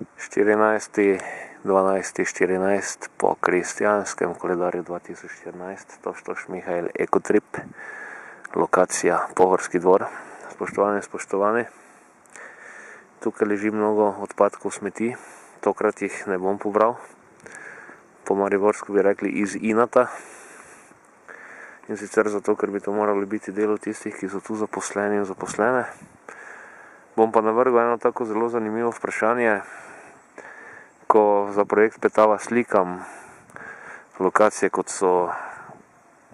14.12.14 po kristjanskem koledarju 2014, Toštoš Mihael Ekotrip, lokacija Pohorski dvor. Spoštovani, tukaj leži mnogo odpadkov smeti, tokrat jih ne bom pobral, po mariborsko bi rekli iz inata, in sicer zato, ker bi to moralo biti delo tistih, ki so tu zaposleni in zaposlene. Bom pa navrgel eno tako zelo zanimivo vprašanje. Ko za projekt Petava slikam lokacije, kot so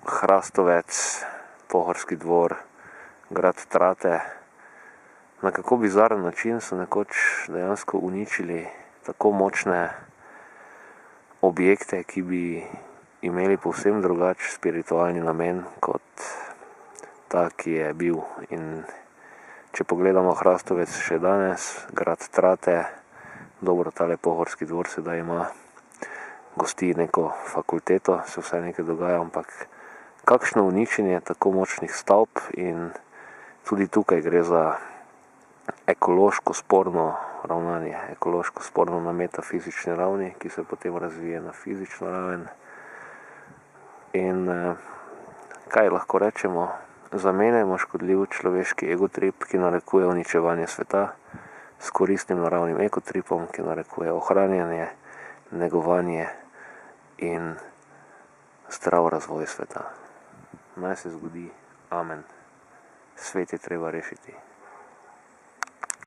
Hrastovec, Pohorski dvor, grad Trate, na kako bizaren način so nekoč dejansko uničili tako močne objekte, ki bi imeli povsem drugačen spiritualni namen kot ta, ki je bil. In če pogledamo Hrastovec še danes, grad Trate, dobro, tale Pohorski dvor sedaj ima, gosti neko fakulteto, se vsaj nekaj dogaja, ampak kakšno uničenje tako močnih stavb. In tudi tukaj gre za ekološko sporno ravnanje, ekološko sporno na metafizični ravni, ki se potem razvije na fizično raven. In kaj lahko rečemo? Zamenjajmo škodljiv človeški egotrip, ki narekuje uničevanje sveta, s koristnim naravnim ekotripom, ki narekuje ohranjanje, negovanje in zdrav razvoj sveta. Naj se zgodi. Amen. Svet je treba rešiti.